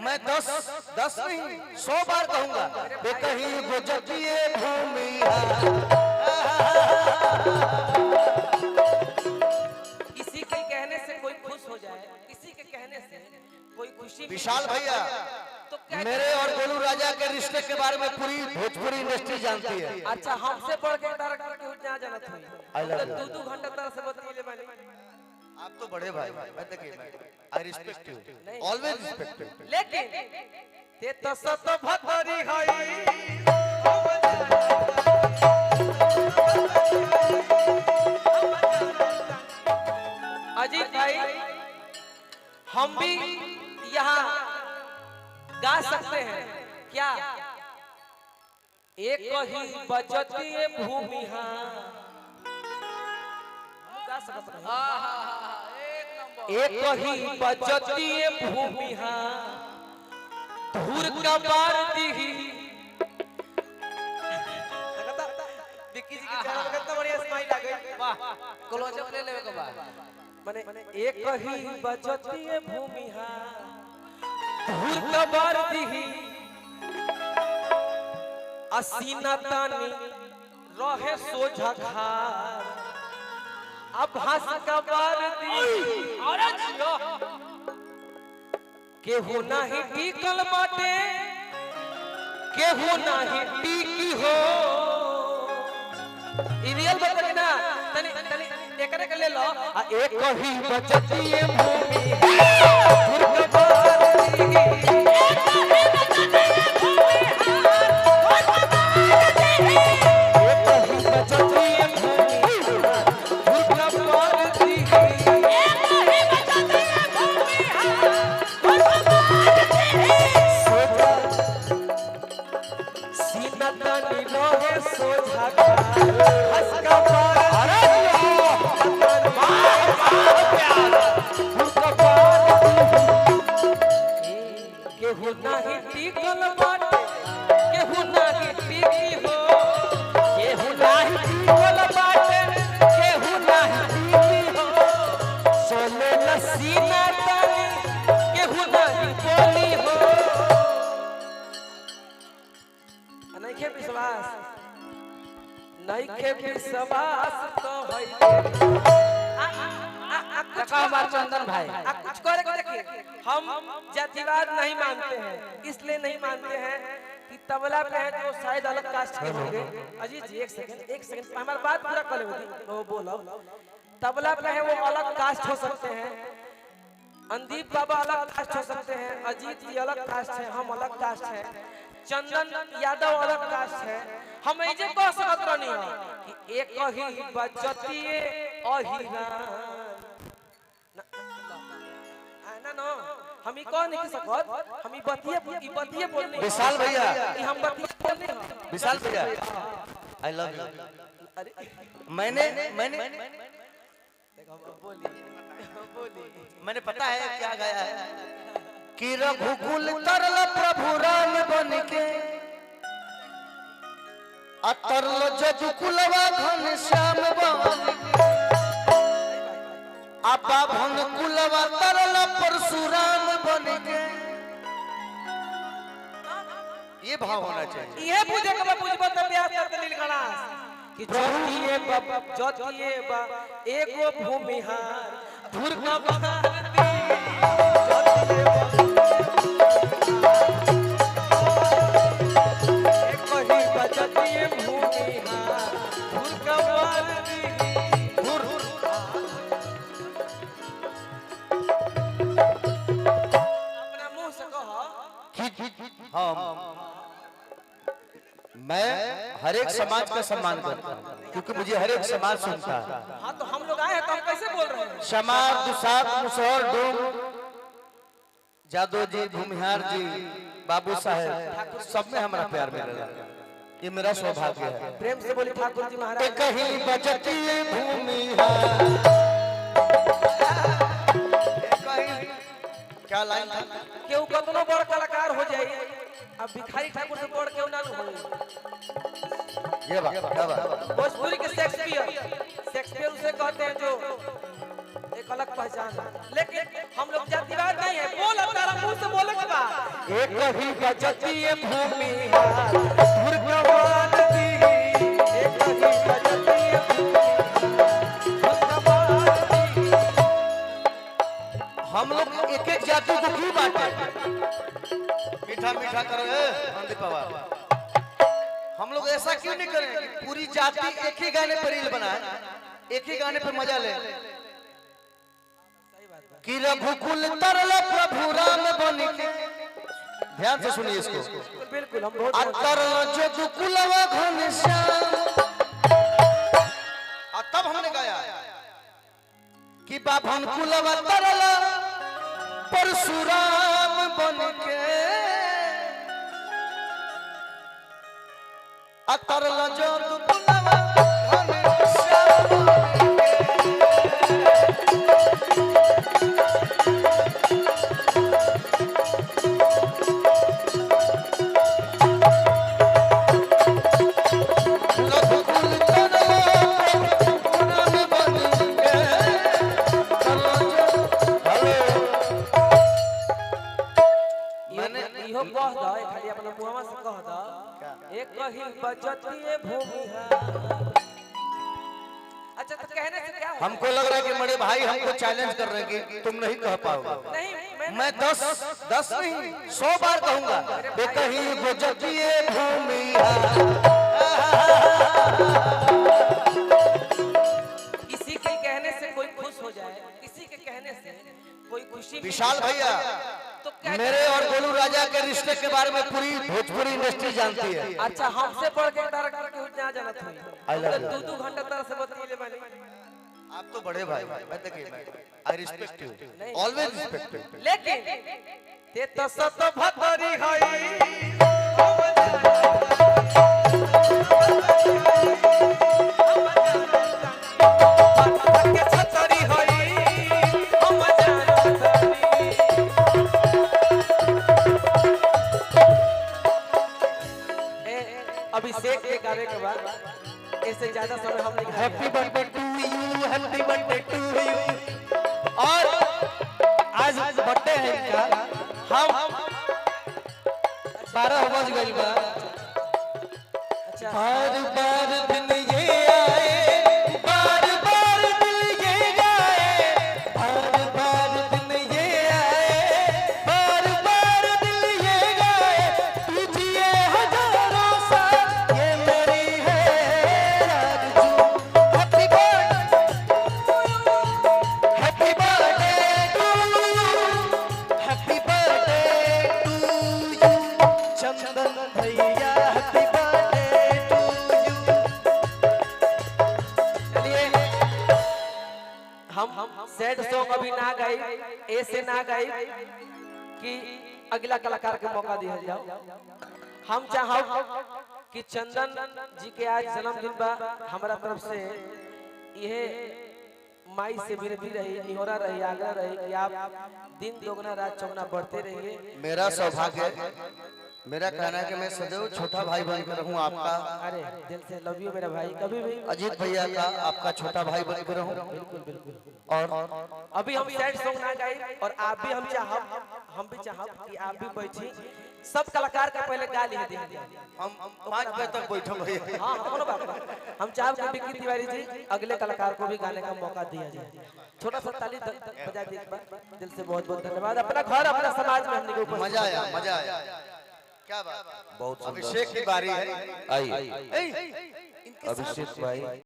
मैं 10 नहीं 100 बार कहूंगा वे कहीं गुजरिए भूमि। किसी के कहने से कोई खुश हो जाए, किसी के कहने से कोई खुशी। विशाल भैया तो मेरे और गोलू राजा के रिश्ते के बारे में पूरी भोजपुरी इंडस्ट्री जानती है। अच्छा हमसे बढ़ के डायरेक्टर के उतना जाना था तो 2 घंटा तरह से बतिए बानी। आप तो बड़े भाई मैं देखिए I respect you always respect you. लेकिन ते तो सत भतरी हई अजीत भाई हम भी यहाँ गा सकते हैं क्या? एक ही बजती भूमिहा गा सकते हैं। एक ही बजती भूमिहा धूर का बार दी विक्की जी के चेहरा पे कितना बढ़िया स्माइल आ गई। वाह क्लोजअप ले लेवे के बाद माने एक ही बजती भूमिहा धूर का बार दी असीना तानी रहे सोझा खार अब हंस का बार दी अरे जियो केहू नहीं टिकल बाटे केहू नहीं टिकी हो ई रियल बात है ना। तनी तनी एकरे के ले लो आ एक ही बचती भूमि धूर का बार दी चंदन भाई कुछ करे देखिए हम जातिवाद नहीं मानते हैं, इसलिए नहीं मानते हैं कि तबला पे है तो शायद अलग कास्ट के होंगे। अजीत जी एक सेकंड हमारी बात पूरा कर ले वो बोलो। तबला पे है वो अलग कास्ट हो सकते हैं, अंदीप बाबा अलग कास्ट हो सकते हैं, अजीत जी अलग कास्ट है, हम अलग कास्ट है, चंदन यादव अलग कास्ट है। हम ऐसे कह सकत नहीं हो कि एक ही बजती ना हम ही कह नहीं सकत, हम ही बतिए बोलने विशाल भैया हम बतिए बोलने विशाल भैया आई लव यू। मैंने मैंने पता है क्या गाया है कि रघुकुल तरल प्रभु राम बन के अतरल जजुकुलवा घन श्याम बन आपा भन कुलवा तरल परशुराम बन के। ये भाव होना चाहिए। ये पूजे के पूजबत प्यास करते नीलकंठ कि जोतिए बा एगो भूमिहार धूर का बहार दी एक ही बजती भूमिहार धूर का बहार दी धूर अपना मुंह से कहो हम मैं हर एक समाज का सम्मान करता हूँ क्योंकि मुझे हर एक समाज सुनता है। हाँ तो हम लोग आए हैं तो हम कैसे बोल रहे हैं? समाज दुसात मुसहर डोम जादव जी भूमिहार जी बाबू साहेब सब में हमारा प्यार मिलेगा, ये मेरा सौभाग्य है। प्रेम से बोली ठाकुर जी महाराज कहीं बजती भूमिहार क्या लाइन था? केहू कतनो बड़ कलाकार हो जाए अब भिखारी ठाकुर से बड़ केहू ना हो। ये बात क्या बात? भोजपुरी के शेक्सपियर उसे कहते हैं जो एक अलग पहचान है, लेकिन हम लोग जातिवाद नहीं है। बोल अब तारा मुंह से बोले के बाद एक ही बजती है भूमि भगवान दी, एक ही बजती है भगवान दी। हम लोग एक एक जाति को क्यों बांटे? मीठा मीठा करो मनदीप बाबा, हम लोग ऐसा क्यों नहीं करें कि पूरी जाति एक ही गाने पर रील बनाए, एक ही गाने पर मजा ले। कि रघुकुल तरल प्रभु राम बन के, ध्यान से सुनिए इसको, बिल्कुल हम बहुत तरल जो दुकुलवा घनश्याम। और तब हमने गाया कि बाभन कुलवा तरल परशुराम बन के, तरल जो दुकुलवा घनश्याम एक ही बजती है भूमि। अच्छा तो कहने से क्या हमको लग रहा है कि बड़े भाई हमको चैलेंज कर रहे हैं कि तुम नहीं कह पाओगे। नहीं मैं 10 नहीं 100 बार कहूंगा, एक ही बजती है भूमि। किसी के कहने से कोई खुश हो जाए, किसी के कहने से कोई खुशी। विशाल भैया तो मेरे और गोलू राजा के रिश्ते के बारे में पूरी भोजपुरी इंडस्ट्री जानती है। अच्छा हमसे बढ़ के डायरेक्टर के ना जानत हुई, 2 घंटा तरह से बतिले बानी। आप तो बड़े भाई, मैं देखिए I respect you, always respect you. लेकिन ते तो सत भतरी हई अभिषेक के गाने के बाद इससे ज्यादा समय हम नहीं। Happy birthday to you, happy birthday to you. और आज बर्थडे है इनका, हम 12 बज गई बा। अच्छा बार बार दिन ये आए, बार बार दिल ये गाए, बार बार दिन ये आए, बार बार दिल ये गाए, तुझे हजारों साल ये मेरी है आरज़ू। Happy birthday to you, happy birthday to you Chandan भैया, हैप्पी बर्थडे टू यू। चलिए हम सैड सॉन्ग अभी ना गाई, ऐसे ना गाई कि अगला कलाकार के मौका दिया जाओ। हम चाहो कि चंदन जी के आज जन्मदिन बा, हमारा तरफ से यह माई से विनती रही, निहोरा रही, आग्रह रही कि आप दिन दोगुना रात चौगुना बढ़ते रहिए। मेरा सौभाग्य, मेरा कहना है कि मैं सदैव छोटा भाई बनकर रहूं आपका। अरे दिल से लव यू मेरा भाई, कभी भी अजीत भैया का आपका छोटा भाई बनकर रहूं। बिल्कुल बिल्कुल। और अभी हम सैड सॉन्ग ना गाई, और आप भी हम भी चाहब कि आप भी बैठी, सब कलाकार का पहले गा लिए देंगे। हम 5 बजे तक बैठो भैया। हाँ कोनो बात नहीं। हम चाहब कि विक्की तिवारी जी अगले कलाकार को भी गाने का मौका दिया जाए। छोटा सा ताली बजा दीजिए। दिल से बहुत बहुत धन्यवाद। अपना घर अपना समाज में हमने को मजा आया, मजा आया। क्या बात, बहुत अभिषेक की बारी है। आई अभिषेक भाई।